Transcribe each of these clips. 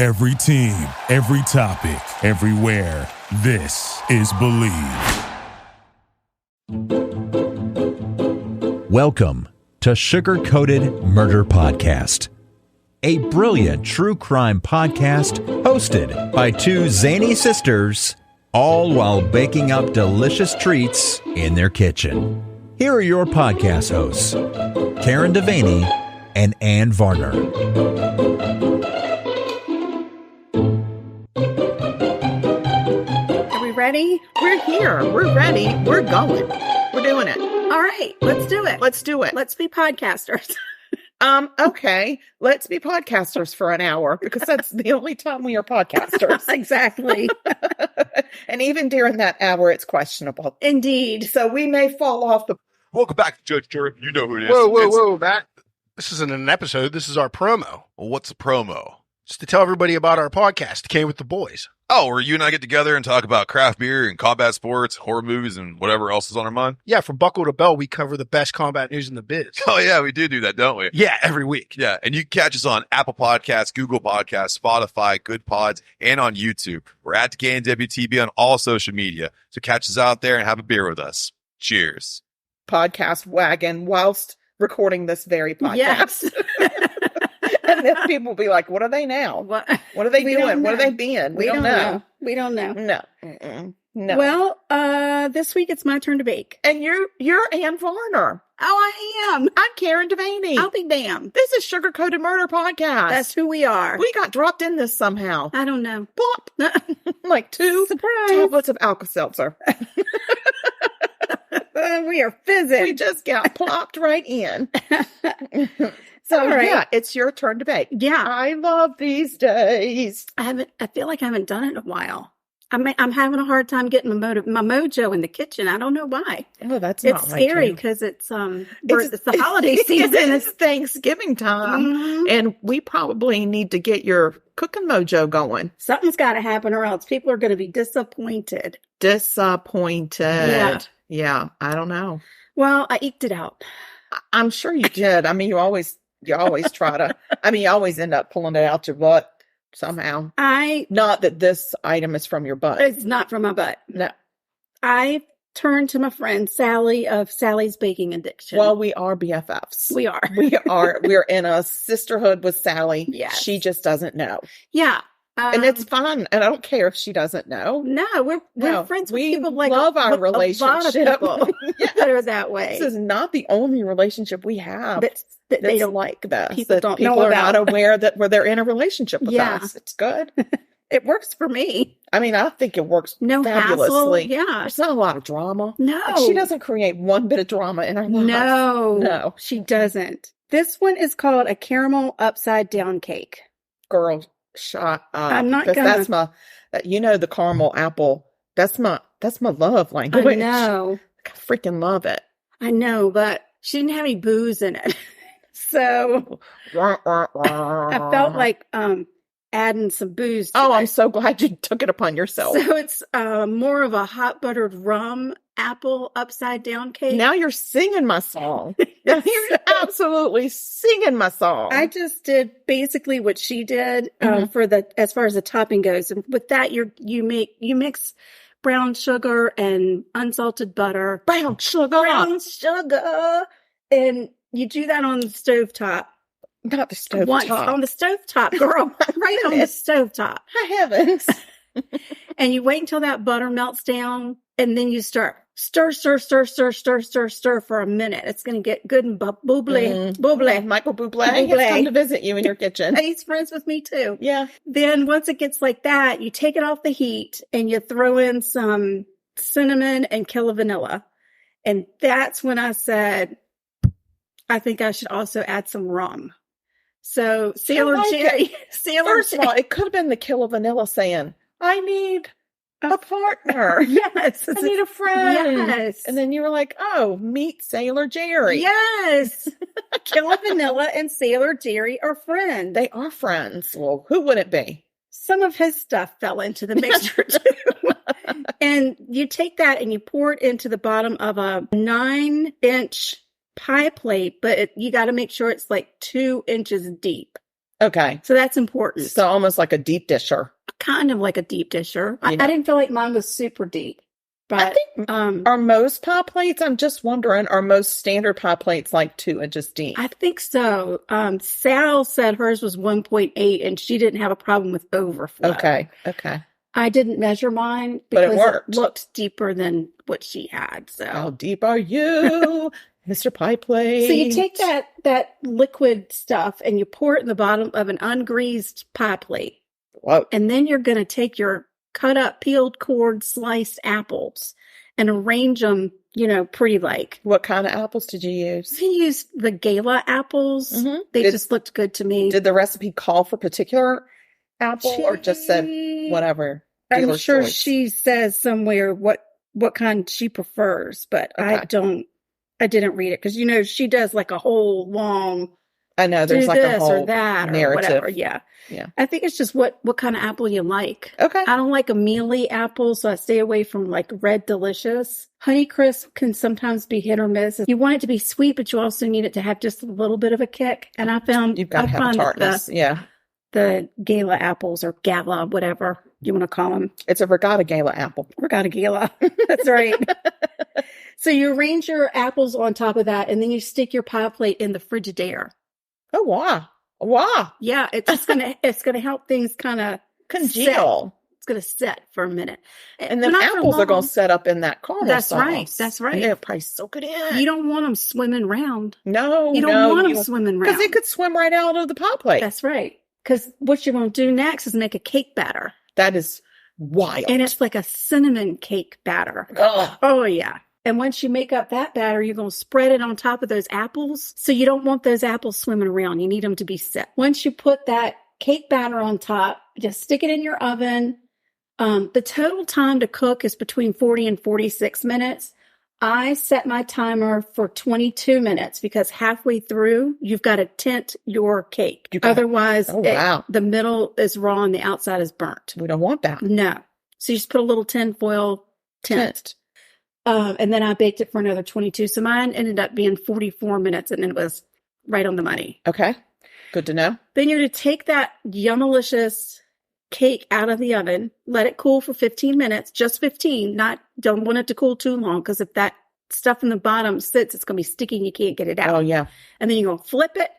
Every team, every topic, everywhere. This is Believe. Welcome to Sugar Coated Murder Podcast, a brilliant true crime podcast hosted by two zany sisters, all while baking up delicious treats in their kitchen. Here are your podcast hosts, Karen Devaney and Ann Varner. Are we ready? We're here. We're ready. We're going. We're doing it. All right, let's do it. Let's do it. Let's be podcasters. Okay. Let's be podcasters for an hour because that's the only time we are podcasters. Exactly. And even during that hour, it's questionable. Indeed. So we may fall off the... Welcome back to Judge Jury. You know who it is. Whoa, Matt. This isn't an episode. This is our promo. Well, what's a promo? Just to tell everybody about our podcast, Decayin with the Boys. Oh, where you and I get together and talk about craft beer and combat sports, horror movies, and whatever else is on our mind. Yeah, from buckle to bell, we cover the best combat news in the biz. Oh, yeah, we do that, don't we? Yeah, every week. Yeah, and you can catch us on Apple Podcasts, Google Podcasts, Spotify, Good Pods, and on YouTube. We're at Decayin WTB on all social media. So catch us out there and have a beer with us. Cheers. Podcast wagon whilst recording this very podcast. Yes. And then people will be like, what are they now? What are they doing? What are they being? We don't know. We don't know. No. Mm-mm. No. Well, this week it's my turn to bake. And you're Ann Varner. Oh, I am. I'm Karen Devaney. I'll be damned. This is Sugar Coated Murder Podcast. That's who we are. We got dropped in this somehow. I don't know. Plop. Like 2 Surprise. tablets of Alka-Seltzer. We are fizzing. We just got plopped right in. So, All right. yeah, it's your turn to bake. Yeah. I love these days. I feel like I haven't done it in a while. I'm having a hard time getting my mojo in the kitchen. I don't know why. Oh, that's It's not like scary you. because it's the holiday season. It's Thanksgiving time. Mhm. And we probably need to get your cooking mojo going. Something's got to happen or else people are going to be disappointed. Disappointed. Yeah, I don't know. Well, I eked it out. I'm sure you did. I mean, you always try to, you always end up pulling it out your butt somehow. Not that this item is from your butt. It's not from my butt. No. I turned to my friend Sally of Sally's Baking Addiction. Well, we are BFFs. We are. We're in a sisterhood with Sally. Yes. She just doesn't know. Yeah. And it's fun. And I don't care if she doesn't know. No, we're friends with we people like love our with relationship. A lot of people that are that way. This is not the only relationship we have that they don't like this. People that don't people know are about. not aware that they're in a relationship with Yeah. us. It's good. It works for me. I mean, I think it works No fabulously. hassle. Yeah. There's not a lot of drama. No. Like, she doesn't create one bit of drama in her life. No, she doesn't. This one is called a caramel upside down cake. Girl, shut up. I'm not 'Cause gonna. that's my, the caramel apple. That's my love language. I know. I freaking love it. I know, but she didn't have any booze in it. So I felt like adding some booze to Oh, it. I'm so glad you took it upon yourself. So it's more of a hot buttered rum apple upside down cake. Now you're singing my song. Now you're absolutely singing my song. I just did basically what she did for as far as the topping goes. And with that, you mix brown sugar and unsalted butter. Brown sugar. And you do that on the stovetop. Not the stove Once top. on the stovetop, girl. Right on the stovetop. Heavens. And you wait until that butter melts down, and then you stir for a minute. It's going to get good and bubbly. Michael Bublé has come to visit you in your kitchen. He's friends with me too. Yeah. Then once it gets like that, you take it off the heat and you throw in some cinnamon and kill vanilla. And that's when I said, I think I should also add some rum. So Sailor Jerry. First of all, it could have been the Kill of Vanilla saying, I need a partner. Yes. I need a friend. Yes. And then you were like, oh, meet Sailor Jerry. Yes. Kill Vanilla and Sailor Jerry are friends. They are friends. Well, who would it be? Some of his stuff fell into the mixture too. And you take that and you pour it into the bottom of a 9-inch pie plate, but you got to make sure it's like 2 inches deep. Okay. So that's important. So almost like a deep disher. Kind of like a deep disher. Yeah. I didn't feel like mine was super deep. But I think, are most pie plates, I'm just wondering, are most standard pie plates like 2 inches deep? I think so. Sal said hers was 1.8 and she didn't have a problem with overflow. Okay. I didn't measure mine But because it worked. Looked deeper than what she had. So How deep are you, Mr. Pie Plate? So you take that liquid stuff and you pour it in the bottom of an ungreased pie plate. Whoa. And then you're going to take your cut up, peeled, cored, sliced apples and arrange them, pretty like. What kind of apples did you use? I used the Gala apples. Mm-hmm. They just looked good to me. Did the recipe call for particular apple or just said whatever? I'm sure she says somewhere what kind she prefers, but okay. I didn't read it because, she does like a whole long. I know there's like a whole or that narrative. Or whatever. Yeah. I think it's just what kind of apple you like. Okay. I don't like a mealy apple, so I stay away from like Red Delicious. Honeycrisp can sometimes be hit or miss. You want it to be sweet, but you also need it to have just a little bit of a kick. And I found you've got to have a tartness. The Gala apples or Gala, whatever you want to call them. It's a Regatta Gala apple. Regatta Gala. That's right. So you arrange your apples on top of that, and then you stick your pie plate in the Frigidaire. Oh, wow. Yeah, it's gonna help things kind of congeal. It's gonna set for a minute, and then apples are gonna set up in that caramel sauce. That's right. And they'll probably soak it in. You don't want them swimming around. No, you don't want them swimming around because it could swim right out of the pie plate. That's right. Because what you're gonna do next is make a cake batter. That is wild, and it's like a cinnamon cake batter. Ugh. Oh yeah. And once you make up that batter, you're going to spread it on top of those apples. So you don't want those apples swimming around. You need them to be set. Once you put that cake batter on top, just stick it in your oven. The total time to cook is between 40 and 46 minutes. I set my timer for 22 minutes because halfway through, you've got to tint your cake. Otherwise, the middle is raw and the outside is burnt. We don't want that. No. So you just put a little tin foil tint. And then I baked it for another 22. So mine ended up being 44 minutes and it was right on the money. Okay. Good to know. Then you're to take that yummalicious cake out of the oven, let it cool for 15 minutes, just 15, don't want it to cool too long because if that stuff in the bottom sits, it's going to be sticky and you can't get it out. Oh, yeah. And then you're going to flip it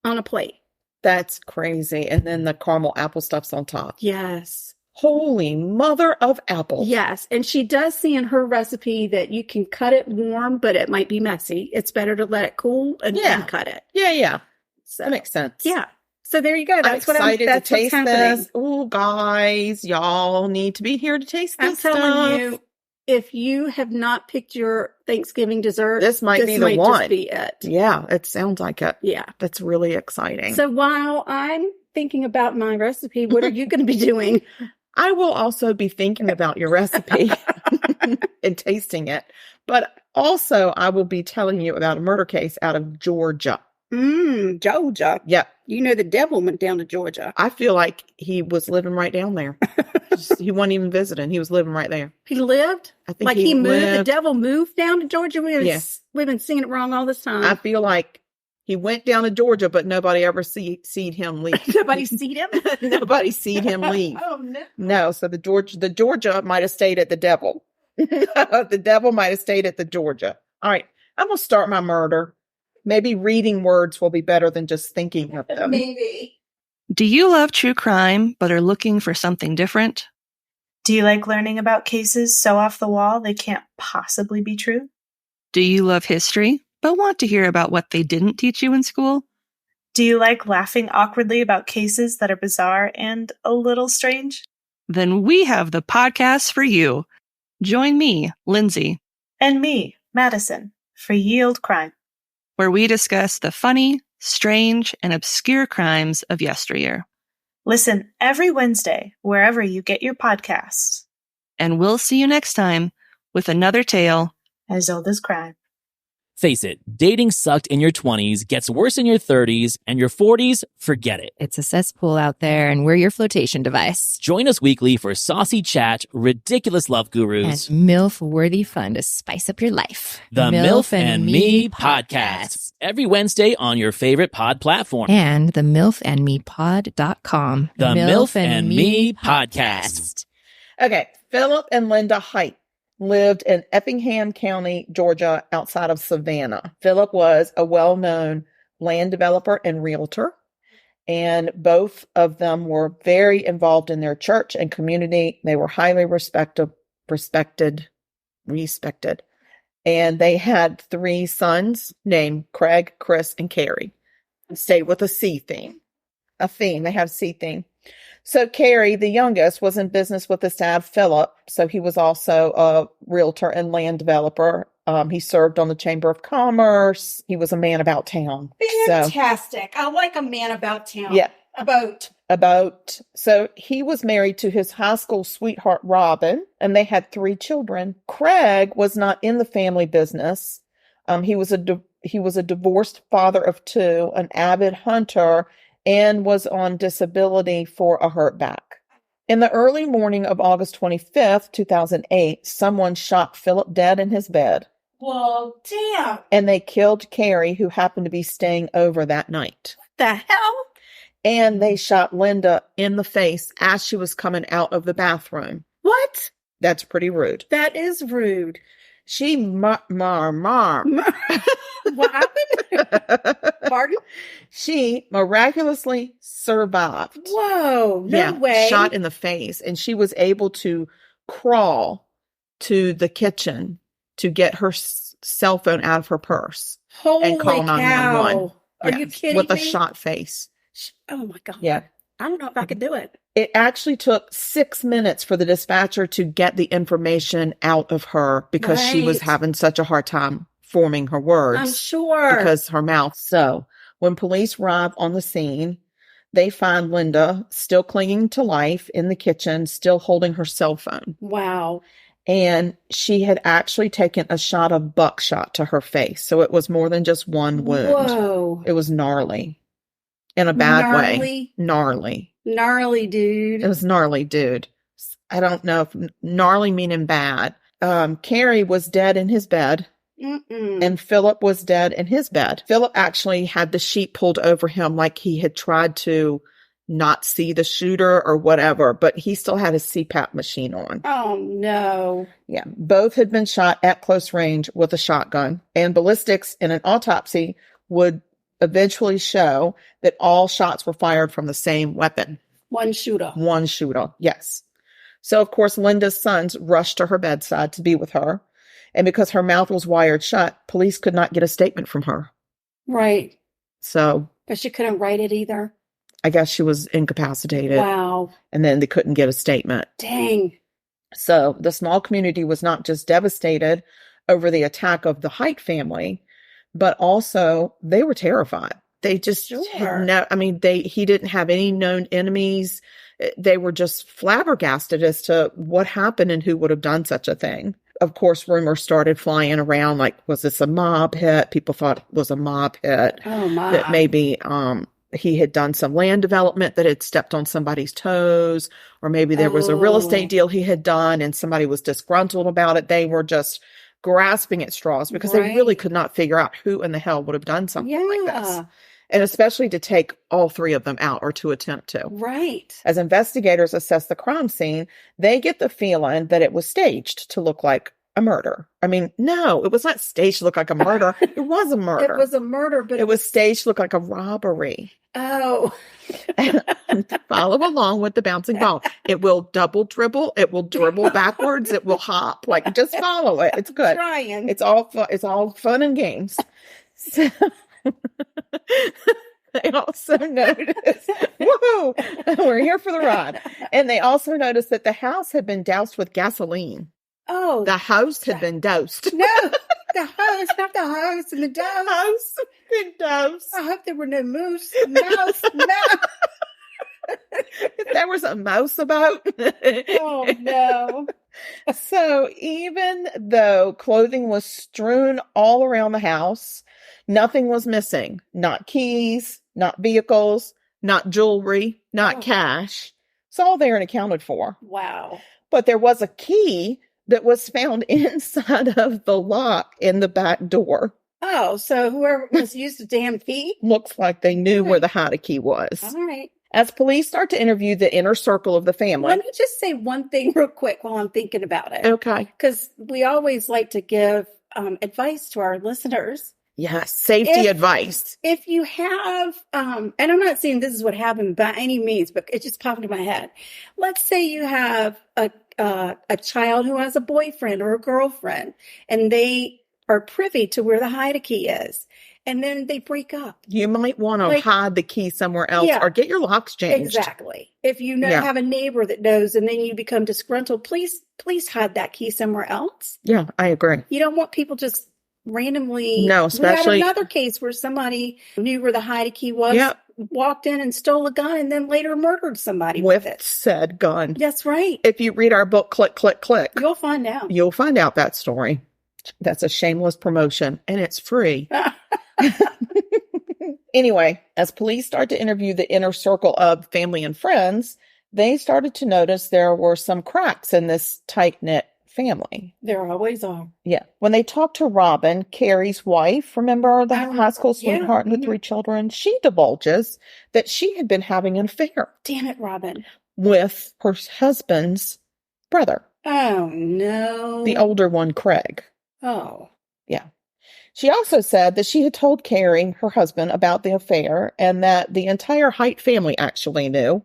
on a plate. That's crazy. And then the caramel apple stuff's on top. Yes. Holy mother of apples. Yes. And she does see in her recipe that you can cut it warm, but it might be messy. It's better to let it cool and then cut it. Yeah. So that makes sense. Yeah. So there you go. That's I'm excited to taste this. Oh, guys, y'all need to be here to taste this. I'm telling you, if you have not picked your Thanksgiving dessert, this might be the one. Just be it. Yeah, it sounds like it. Yeah. That's really exciting. So while I'm thinking about my recipe, what are you going to be doing? I will also be thinking about your recipe and tasting it. But also, I will be telling you about a murder case out of Georgia. Georgia. Yep. You know, the devil went down to Georgia. I feel like he was living right down there. He wasn't even visiting. He was living right there. He lived? I think like he moved. The devil moved down to Georgia? Yes. We've been singing it wrong all this time. I feel like he went down to Georgia, but nobody ever seed him leave. Nobody seed him? Nobody seed him leave. Oh, no. No, so the Georgia might have stayed at the devil. The devil might have stayed at the Georgia. All right, I'm going to start my murder. Maybe reading words will be better than just thinking of them. Maybe. Do you love true crime, but are looking for something different? Do you like learning about cases so off the wall they can't possibly be true? Do you love history, but want to hear about what they didn't teach you in school? Do you like laughing awkwardly about cases that are bizarre and a little strange? Then we have the podcast for you. Join me, Lindsay. And me, Madison, for Yield Crime, where we discuss the funny, strange, and obscure crimes of yesteryear. Listen every Wednesday, wherever you get your podcasts. And we'll see you next time with another tale as old as crime. Face it, dating sucked in your 20s, gets worse in your 30s, and your 40s, forget it. It's a cesspool out there, and we're your flotation device. Join us weekly for saucy chat, ridiculous love gurus, and MILF-worthy fun to spice up your life. The MILF and Me podcast. Every Wednesday on your favorite pod platform. And the MILFandMePod.com. The MILF and Me podcast. Okay, Philip and Linda Heidt lived in Effingham County, Georgia, outside of Savannah. Philip was a well-known land developer and realtor, and both of them were very involved in their church and community. They were highly respected, and they had 3 sons named Craig, Chris, and Carey. Stayed with a C theme. They have C theme. So Carey, the youngest, was in business with his dad, Philip. So he was also a realtor and land developer. He served on the Chamber of Commerce. He was a man about town. Fantastic. I like a man about town. Yeah. About. So he was married to his high school sweetheart, Robin, and they had 3 children. Craig was not in the family business. He was a divorced father of 2, an avid hunter, and was on disability for a hurt back. In the early morning of August 25th, 2008, someone shot Philip dead in his bed. Well, damn. And they killed Carey, who happened to be staying over that night. What the hell? And they shot Linda in the face as she was coming out of the bathroom. What? That's pretty rude. That is rude. She What happened? Pardon? She miraculously survived. Whoa, no way. Shot in the face. And she was able to crawl to the kitchen to get her cell phone out of her purse. Holy and call 911. Are you kidding with me? A shot face. Oh my God. Yeah. I don't know if I could do it. It actually took 6 minutes for the dispatcher to get the information out of her because she was having such a hard time forming her words. I'm sure. Because her mouth. So when police arrive on the scene, they find Linda still clinging to life in the kitchen, still holding her cell phone. Wow. And she had actually taken a shot of buckshot to her face. So it was more than just one wound. Whoa. It was gnarly. In a bad way. Gnarly. Gnarly, dude. It was gnarly, dude. I don't know if gnarly meaning bad. Carey was dead in his bed. And Philip was dead in his bed. Philip actually had the sheet pulled over him like he had tried to not see the shooter or whatever, but he still had his CPAP machine on. Oh, no. Yeah. Both had been shot at close range with a shotgun, and ballistics in an autopsy would eventually show that all shots were fired from the same weapon. One shooter. Yes. So, of course, Linda's sons rushed to her bedside to be with her. And because her mouth was wired shut, police could not get a statement from her. Right. So. But she couldn't write it either. I guess she was incapacitated. Wow. And then they couldn't get a statement. Dang. So the small community was not just devastated over the attack of the Heidt family, but also they were terrified. They just he didn't have any known enemies. They were just flabbergasted as to what happened and who would have done such a thing. Of course, rumors started flying around like, was this a mob hit? People thought it was a mob hit. Oh, my. That maybe he had done some land development that had stepped on somebody's toes, or maybe there was a real estate deal he had done and somebody was disgruntled about it. They were just grasping at straws because they really could not figure out who in the hell would have done something like this. And especially to take all 3 of them out or to attempt to. Right. As investigators assess the crime scene, they get the feeling that it was staged to look like a murder. I mean, no, it was not staged to look like a murder. It was a murder. It was a murder, but it was staged to look like a robbery. Oh. Follow along with the bouncing ball. It will double dribble. It will dribble backwards. It will hop. Like, just follow it. It's good. Trying. It's all fun. It's all fun and games. So, they also noticed, whoa, we're here for the ride. And they also noticed that the house had been doused with gasoline. Oh. The house had been doused. No, the house, not the house and the douse. House been doused. I hope there were no moose. Mouse, no. If there was a mouse about. Oh, no. So even though clothing was strewn all around the house, nothing was missing. Not keys, not vehicles, not jewelry, not cash. It's all there and accounted for. Wow. But there was a key that was found inside of the lock in the back door. Oh, so whoever must use the damn key? Looks like they knew where the Heidt key was. All right. As police start to interview the inner circle of the family. Let me just say one thing real quick while I'm thinking about it. Okay. Because we always like to give advice to our listeners. Yes, safety advice. If you have, and I'm not saying this is what happened by any means, but it just popped into my head. Let's say you have a child who has a boyfriend or a girlfriend, and they are privy to where the Heidt key is, and then they break up. You might want to hide the key somewhere else or get your locks changed. Exactly. If you have a neighbor that knows and then you become disgruntled, please hide that key somewhere else. Yeah, I agree. You don't want people just randomly. No, especially. We had another case where somebody knew where the Heidt key was, walked in and stole a gun, and then later murdered somebody with it. Said gun. That's right. If you read our book, Click, Click, Click, you'll find out. You'll find out that story. That's a shameless promotion, and it's free. Anyway, as police start to interview the inner circle of family and friends, they started to notice there were some cracks in this tight-knit family. There always are. Yeah. When they talked to Robin, Carey's wife, remember the high school sweetheart and the 3 children, she divulges that she had been having an affair. Damn it, Robin. With her husband's brother. Oh, no. The older one, Craig. Oh. Yeah. She also said that she had told Carey, her husband, about the affair and that the entire Heidt family actually knew,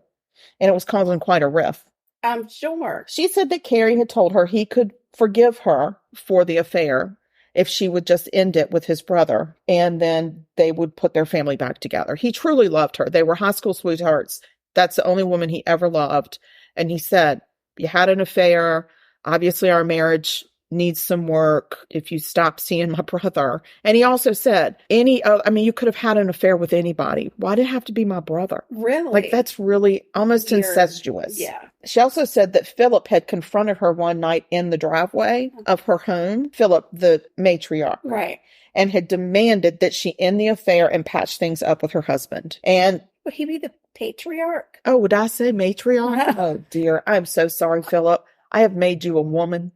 and it was causing quite a rift. I'm sure. She said that Carey had told her he could forgive her for the affair if she would just end it with his brother, and then they would put their family back together. He truly loved her. They were high school sweethearts. That's the only woman he ever loved. And he said, you had an affair. Obviously, our marriage needs some work if you stop seeing my brother. And he also said, you could have had an affair with anybody. Why did it have to be my brother? Really? Like, that's really almost weird. Incestuous. Yeah. She also said that Philip had confronted her one night in the driveway of her home, Philip, the matriarch. Right. And had demanded that she end the affair and patch things up with her husband. And would he be the patriarch? Oh, would I say matriarch? Oh, dear. I'm so sorry, Philip. I have made you a woman.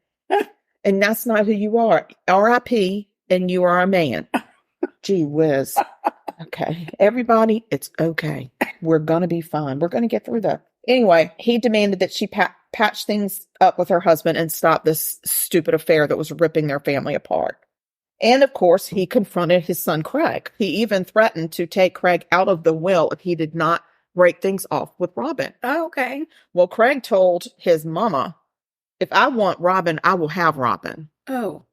And that's not who you are. R.I.P. and you are a man. Gee whiz. Okay. Everybody, it's okay. We're going to be fine. We're going to get through that. Anyway, he demanded that she patch things up with her husband and stop this stupid affair that was ripping their family apart. And of course, he confronted his son, Craig. He even threatened to take Craig out of the will if he did not break things off with Robin. Oh, okay. Well, Craig told his mama, if I want Robin, I will have Robin. Oh.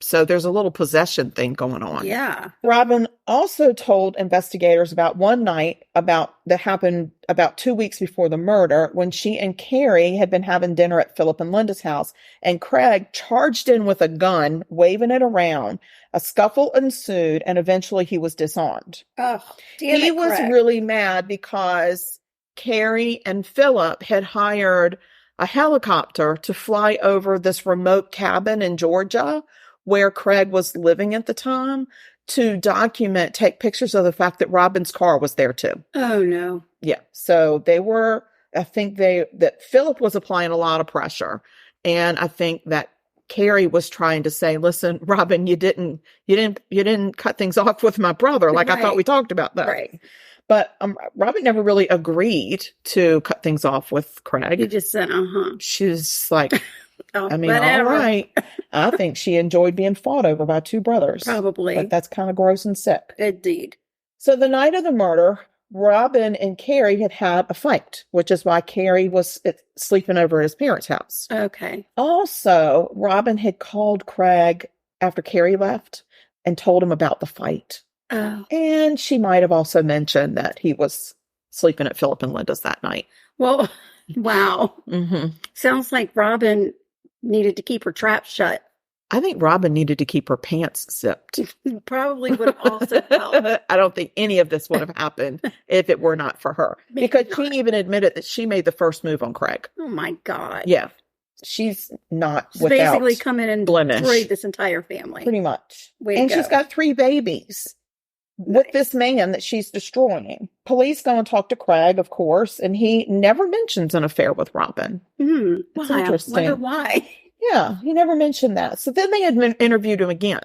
So there's a little possession thing going on. Yeah. Robin also told investigators about one night that happened about 2 weeks before the murder when she and Carey had been having dinner at Philip and Linda's house, and Craig charged in with a gun, waving it around. A scuffle ensued, and eventually he was disarmed. Oh, damn He it, was Craig. really mad because Carey and Philip had hired a helicopter to fly over this remote cabin in Georgia where Craig was living at the time to take pictures of the fact that Robin's car was there too. Oh, no. Yeah. So that Philip was applying a lot of pressure. And I think that Carey was trying to say, listen, Robin, you didn't cut things off with my brother. Like, right. I thought we talked about that. Right. But Robin never really agreed to cut things off with Craig. You just said, She's like, whatever. All right. I think she enjoyed being fought over by 2 brothers. Probably. But that's kind of gross and sick. Indeed. So the night of the murder, Robin and Carey had a fight, which is why Carey was sleeping over at his parents' house. Okay. Also, Robin had called Craig after Carey left and told him about the fight. Oh. And she might have also mentioned that he was sleeping at Philip and Linda's that night. Well, wow. Mm-hmm. Sounds like Robin needed to keep her trap shut. I think Robin needed to keep her pants zipped. Probably would have also helped. I don't think any of this would have happened if it were not for her. Because she even admitted that she made the first move on Craig. Oh, my God. Yeah. she's not She's without basically come in and blemish. destroyed this entire family. Pretty much. Way to And go. she's got 3 babies with this man that she's destroying. Police go and talk to Craig, of course, and he never mentions an affair with Robin. It's interesting. I wonder why. Yeah, he never mentioned that. So then they had interviewed him again,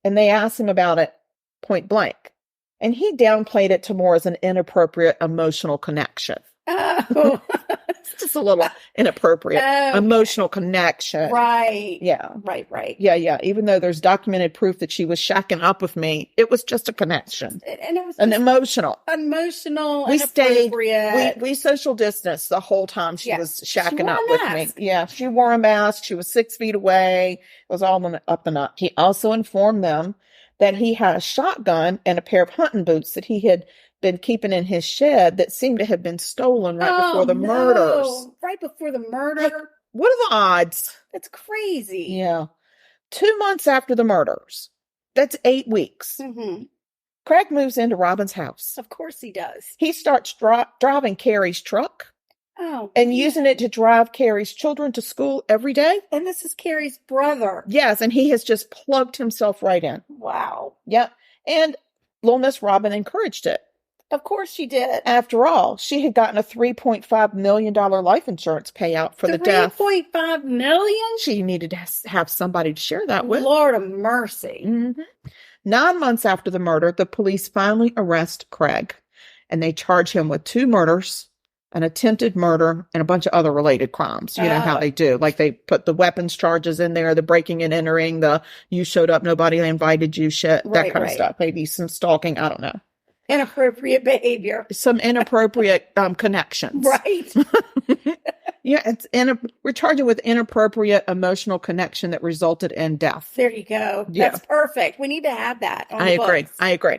and they asked him about it point blank. And he downplayed it to more as an inappropriate emotional connection. Oh. It's just a little inappropriate emotional connection. Right. Yeah. Right. Yeah. Even though there's documented proof that she was shacking up with me, it was just a connection. And it was an emotional. We stayed. We social distanced the whole time she was shacking up with me. Yeah. She wore a mask. She was 6 feet away. It was all up and up. He also informed them that he had a shotgun and a pair of hunting boots that he had been keeping in his shed that seemed to have been stolen before the murders. Right before the murder. Like, what are the odds? That's crazy. Yeah. 2 months after the murders. That's 8 weeks. Mm-hmm. Craig moves into Robin's house. Of course he does. He starts driving Carey's truck. Oh. And using it to drive Carey's children to school every day. And this is Carey's brother. Yes, and he has just plugged himself right in. Wow. Yep. And little Miss Robin encouraged it. Of course she did. After all, she had gotten a $3.5 million life insurance payout for the death. $3.5 million? She needed to have somebody to share that with. Lord of mercy. Mm-hmm. 9 months after the murder, the police finally arrest Craig, and they charge him with 2 murders, an attempted murder, and a bunch of other related crimes. You know how they do. Like they put the weapons charges in there, the breaking and entering, the you showed up, nobody invited you shit, that kind of stuff. Maybe some stalking, I don't know. Inappropriate behavior. Some inappropriate connections. Right. Yeah, we're charging with inappropriate emotional connection that resulted in death. There you go. Yeah. That's perfect. We need to have that on I the agree. books. I agree.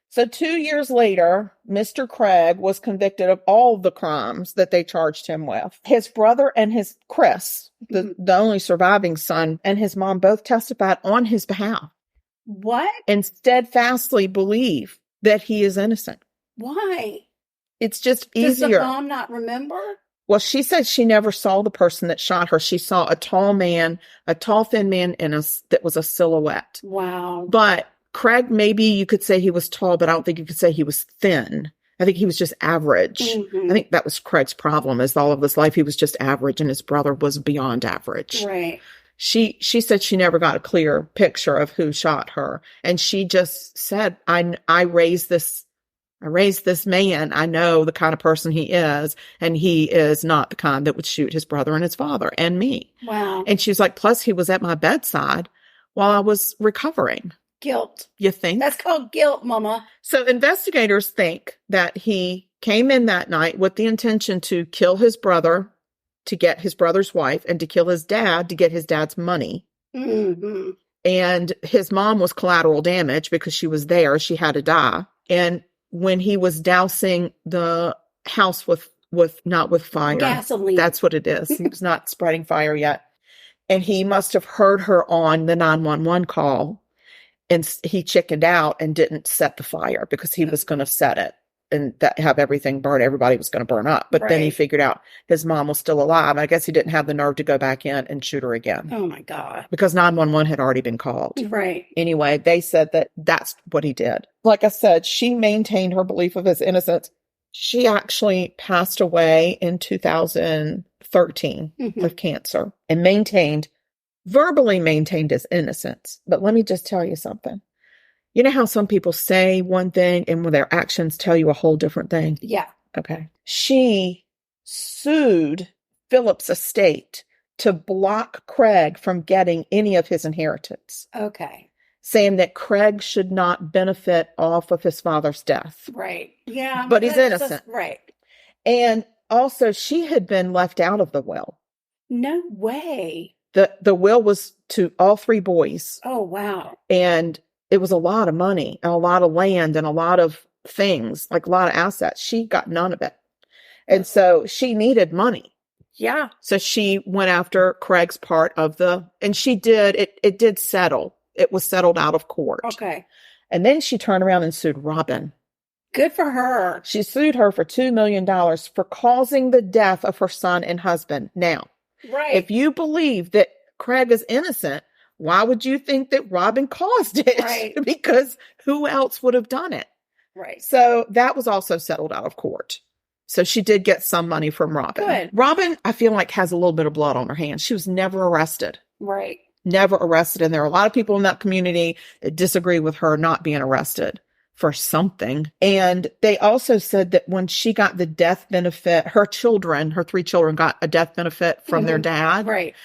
So 2 years later, Mr. Craig was convicted of all the crimes that they charged him with. His brother and his Chris, the only surviving son, and his mom both testified on his behalf. What? And steadfastly believe that he is innocent. Why? It's just Does easier. the mom not remember? Well, she said she never saw the person that shot her. She saw a tall, thin man that was a silhouette. Wow. But Craig, maybe you could say he was tall, but I don't think you could say he was thin. I think he was just average. Mm-hmm. I think that was Craig's problem is all of his life. He was just average and his brother was beyond average. Right. She said she never got a clear picture of who shot her. And she just said, I raised this man. I know the kind of person he is, and he is not the kind that would shoot his brother and his father and me. Wow. And she was like, plus he was at my bedside while I was recovering. Guilt. You think? That's called guilt, Mama. So investigators think that he came in that night with the intention to kill his brother, to get his brother's wife, and to kill his dad to get his dad's money. Mm-hmm. And his mom was collateral damage because she was there. She had to die. And when he was dousing the house with not with fire. Gasoline. That's what it is. He was not spreading fire yet. And he must have heard her on the 911 call. And he chickened out and didn't set the fire because he was going to set it and have everything burn. Everybody was going to burn up. But then he figured out his mom was still alive. I guess he didn't have the nerve to go back in and shoot her again. Oh, my God. Because 911 had already been called. Right. Anyway, they said that that's what he did. Like I said, she maintained her belief of his innocence. She actually passed away in 2013 of cancer and verbally maintained his innocence. But let me just tell you something. You know how some people say one thing and when their actions tell you a whole different thing? Yeah. Okay. She sued Philip's estate to block Craig from getting any of his inheritance. Okay. Saying that Craig should not benefit off of his father's death. Right. Yeah. But he's innocent. Right. And also she had been left out of the will. No way. The will was to all 3 boys. Oh, wow. And it was a lot of money and a lot of land and a lot of things, like a lot of assets. She got none of it. And so she needed money. Yeah. So she went after Craig's part of and she did, it did settle. It was settled out of court. Okay. And then she turned around and sued Robin. Good for her. She sued her for $2 million for causing the death of her son and husband. Now, Right. If you believe that Craig is innocent, why would you think that Robin caused it? Right. Because who else would have done it? Right. So that was also settled out of court. So she did get some money from Robin. Good. Robin, I feel like, has a little bit of blood on her hands. She was never arrested. Right. Never arrested. And there are a lot of people in that community that disagree with her not being arrested for something. And they also said that when she got the death benefit, her 3 children got a death benefit from their dad. Right.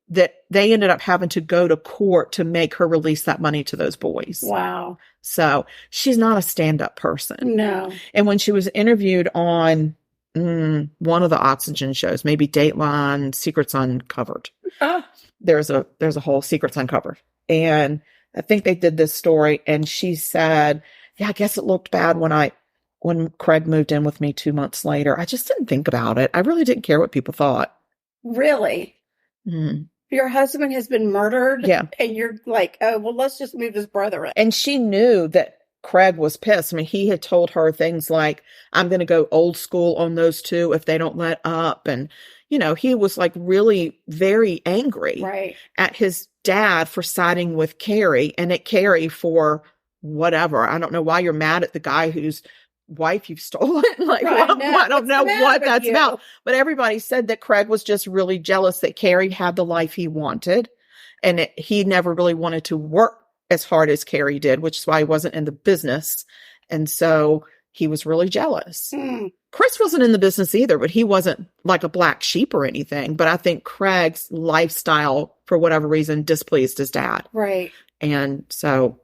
That they ended up having to go to court to make her release that money to those boys. Wow. So she's not a stand-up person. No. And when she was interviewed on one of the Oxygen shows, maybe Dateline, Secrets Uncovered. Oh. There's a whole Secrets Uncovered. And I think they did this story, and she said, yeah, I guess it looked bad when Craig moved in with me 2 months later. I just didn't think about it. I really didn't care what people thought. Really? Mm. Your husband has been murdered? Yeah. And you're like, oh, well, let's just move his brother in. And she knew that Craig was pissed. I mean, he had told her things like, I'm going to go old school on those two if they don't let up. And, he was like really very angry at his dad for siding with Carey and at Carey for whatever. I don't know why you're mad at the guy whose wife you've stolen. Like, I don't know what that's about. But everybody said that Craig was just really jealous that Carey had the life he wanted. And he never really wanted to work as hard as Carey did, which is why he wasn't in the business. And so he was really jealous. Mm. Chris wasn't in the business either, but he wasn't like a black sheep or anything. But I think Craig's lifestyle, for whatever reason, displeased his dad. Right. And so,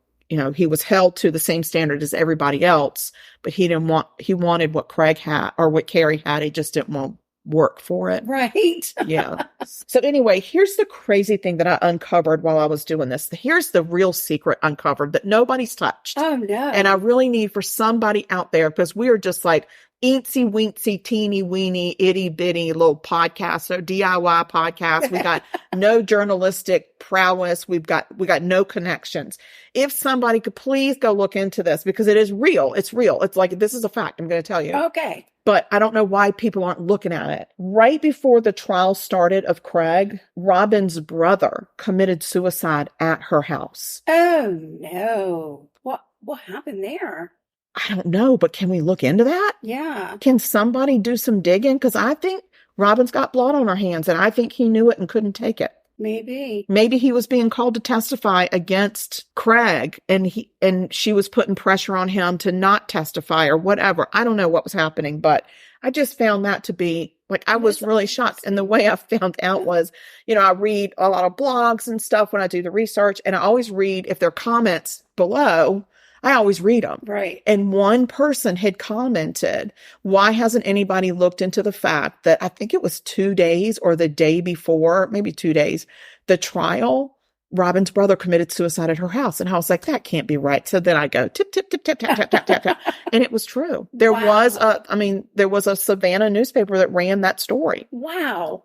he was held to the same standard as everybody else, but he wanted what Craig had or what Carey had. He just didn't want to work for it. Right. Yeah. So anyway, here's the crazy thing that I uncovered while I was doing this. Here's the real secret uncovered that nobody's touched. Oh, no. And I really need for somebody out there, because we are just like eensy weensy, teeny weeny, itty bitty little podcast, so DIY podcast. We got no journalistic prowess. We got no connections. If somebody could please go look into this, because it is real. It's real. It's like, this is a fact. I'm going to tell you. Okay. But I don't know why people aren't looking at it. Right before the trial started of Craig, Robin's brother committed suicide at her house. Oh, no. What happened there? I don't know, but can we look into that? Yeah. Can somebody do some digging? Because I think Robin's got blood on her hands, and I think he knew it and couldn't take it. Maybe he was being called to testify against Craig, and she was putting pressure on him to not testify or whatever. I don't know what was happening, but I just found that to be like, I was really shocked. And the way I found out was, I read a lot of blogs and stuff when I do the research, and I always read if there are comments below. I always read them. Right. And one person had commented, why hasn't anybody looked into the fact that I think it was 2 days or the day before, maybe 2 days, the trial, Robin's brother committed suicide at her house. And I was like, that can't be right. So then I go tip, tip, tip, tap, tap, tap, tap, tap, tap. And it was true. There was a Savannah newspaper that ran that story. Wow.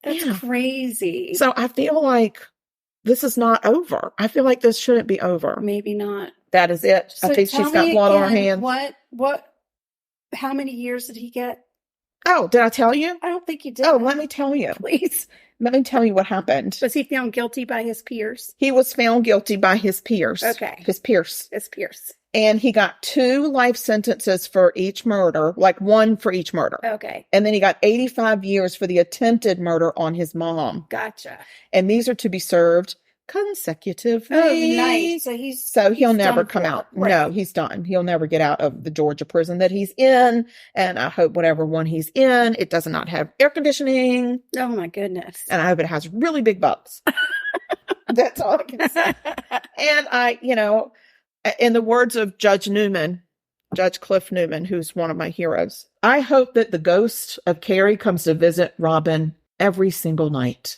That's crazy. So I feel like this is not over. I feel like this shouldn't be over. Maybe not. That is it. So I think she's got blood on her hands. How many years did he get? Oh, did I tell you? I don't think you did. Oh, let me tell you. Please. Let me tell you what happened. Was he found guilty by his peers? He was found guilty by his peers. Okay. His peers. And he got 2 life sentences for each murder, like 1 for each murder. Okay. And then he got 85 years for the attempted murder on his mom. Gotcha. And these are to be served consecutively. Oh, nice. So he'll never come out. Right. No, he's done. He'll never get out of the Georgia prison that he's in. And I hope whatever one he's in, it does not have air conditioning. Oh my goodness. And I hope it has really big bugs. That's all I can say. And in the words of Judge Cliff Newman, who's one of my heroes, I hope that the ghost of Carey comes to visit Robin every single night.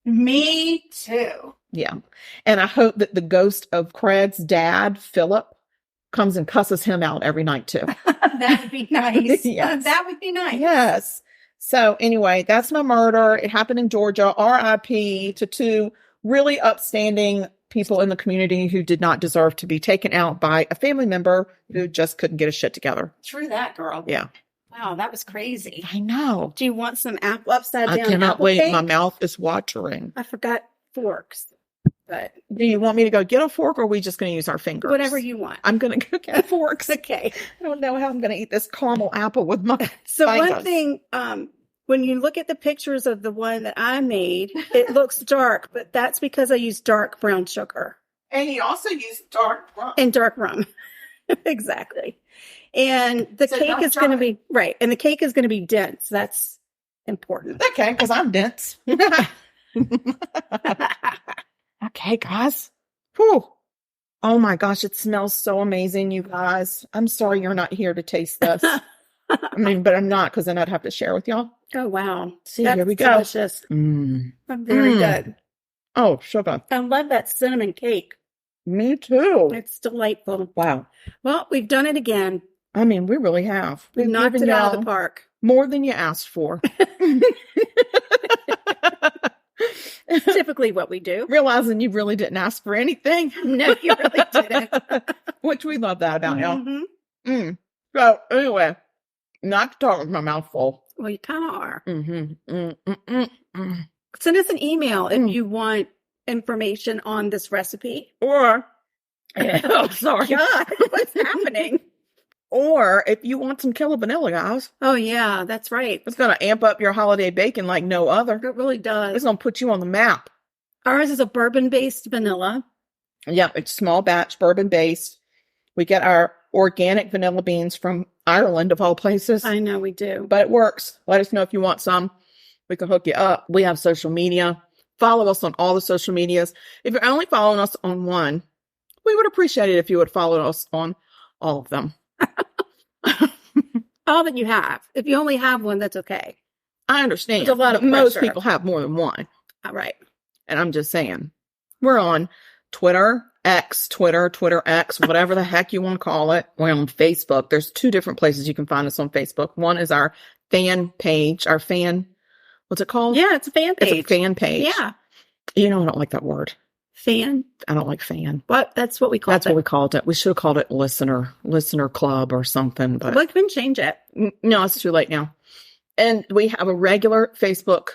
Me too. Yeah. And I hope that the ghost of Craig's dad, Philip, comes and cusses him out every night too. That would be nice. Yes. That would be nice. Yes. So anyway, that's my murder. It happened in Georgia. RIP to 2 really upstanding people in the community who did not deserve to be taken out by a family member who just couldn't get his shit together. True that, girl. Yeah. Wow, that was crazy. I know. Do you want some upside down? I cannot apple wait. cake? My mouth is watering. I forgot forks, but do you want me to go get a fork, or are we just going to use our fingers? Whatever you want. I'm going to go get forks. Okay. I don't know how I'm going to eat this caramel apple with my So fingers. one thing, when you look at the pictures of the one that I made, it looks dark, but that's because I used dark brown sugar. And you also use dark rum. And dark rum. Exactly. And the So cake don't is going to try. be, right. And the cake is going to be dense. That's important. Okay, because I'm dense. Okay, guys. Whew. Oh my gosh, it smells so amazing, you guys. I'm sorry you're not here to taste this. I mean, but I'm not, because then I'd have to share with y'all. Oh, wow. See, That's here we go. delicious. Very good. Oh, sugar. I love that cinnamon cake. Me too. It's delightful. Wow. Well, we've done it again. I mean, we really have. We've knocked given it out of y'all the park. More than you asked for. Typically what we do. Realizing you really didn't ask for anything. No, you really didn't. Which we love that about y'all. Mhm. So, anyway, not to talk with my mouth full. Well, you kind of are. Mm-hmm. Send us an email if you want information on this recipe. Or, oh, sorry. God, what's happening? Or if you want some killer vanilla, guys, Oh, yeah, that's right. it's going to amp up your holiday baking like no other. It really It's does. going to put you on the map. Ours is a bourbon-based vanilla. Yep, it's small batch, bourbon based. We get our organic vanilla beans from Ireland, of all places. I know we do. But it works. Let us know if you want some. We can hook you up. We have social media. Follow us on all the social medias. If you're only following us on one, we would appreciate it if you would follow us on all of them. All that you have. If you only have one, that's okay. I understand. There's a lot of but most pressure. people have more than one. All right. And I'm just saying, we're on Twitter X, Twitter X, whatever the heck you want to call it. We're on Facebook. There's 2 different places you can find us on Facebook. One is our fan page, what's it called? Yeah, it's a fan page. It's a fan page. Yeah. You know, I don't like that word. Fan. I don't like fan. What? That's what we call it. That's what we called it. We should have called it listener club or something, but We can change it. no, it's too late now. And we have a regular Facebook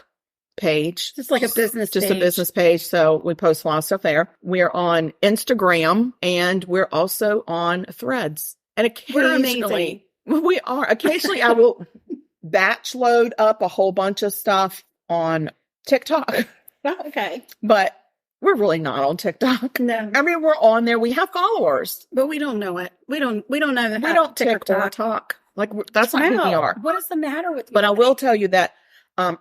page. Just like a business Just page. a business page. So we post a lot of stuff there. We're on Instagram and we're also on Threads. And We're occasionally, amazing. we are. Occasionally I will batch load up a whole bunch of stuff on TikTok, Okay. but we're really not on TikTok. No. I mean, we're on there. We have followers. But we don't know it. We don't know that. We don't tick or talk. Like, that's not who we Wow. are. What is the matter with you? But I will tell you that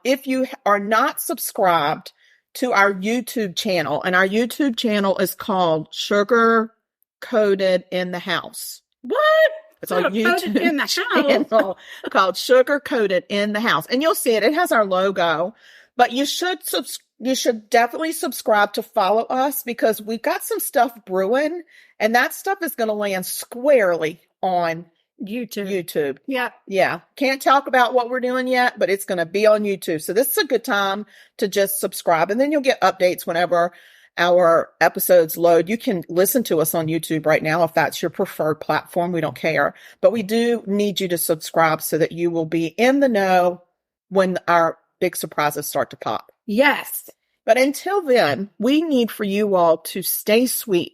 if you are not subscribed to our YouTube channel, and our YouTube channel is called Sugar Coated in the House. What? It's on Sugar Coated YouTube in the House? channel called Sugar Coated in the House. And you'll see it. It has our logo. But you should definitely subscribe to follow us, because we've got some stuff brewing, and that stuff is going to land squarely on YouTube. Yeah. Yeah. Can't talk about what we're doing yet, but it's going to be on YouTube. So this is a good time to just subscribe, and then you'll get updates whenever our episodes load. You can listen to us on YouTube right now if that's your preferred platform. We don't care, but we do need you to subscribe so that you will be in the know when our big surprises start to pop. Yes. But until then, we need for you all to stay sweet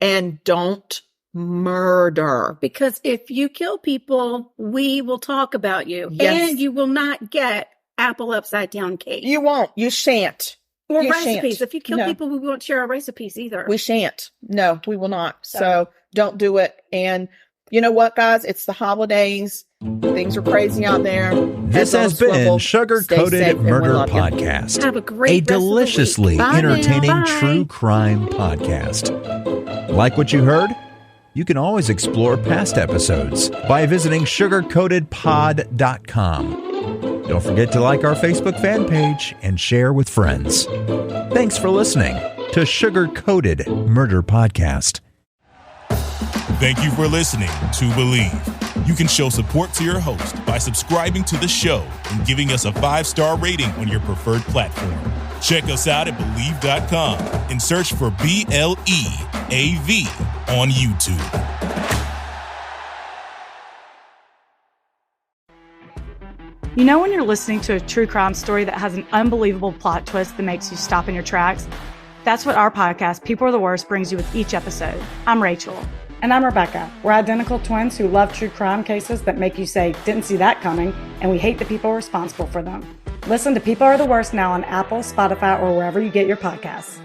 and don't murder. Because if you kill people, we will talk about you. Yes. And you will not get apple upside down cake. You won't. You shan't. Or You recipes. shan't. If you kill No. people, we won't share our recipes either. We shan't. No, we will not. So don't do it. And you know what, guys? It's the holidays. Things are crazy out there. This has been Sugar Coated Murder Podcast, Have a great a rest of the week. deliciously Bye now. entertaining Bye. true crime podcast. Like what you heard? You can always explore past episodes by visiting sugarcoatedpod.com. Don't forget to like our Facebook fan page and share with friends. Thanks for listening to Sugar Coated Murder Podcast. Thank you for listening to Believe. You can show support to your host by subscribing to the show and giving us a 5-star rating on your preferred platform. Check us out at Believe.com and search for BLEAV on YouTube. You know when you're listening to a true crime story that has an unbelievable plot twist that makes you stop in your tracks? That's what our podcast, People Are the Worst, brings you with each episode. I'm Rachel. And I'm Rebecca. We're identical twins who love true crime cases that make you say, didn't see that coming, and we hate the people responsible for them. Listen to People Are the Worst now on Apple, Spotify, or wherever you get your podcasts.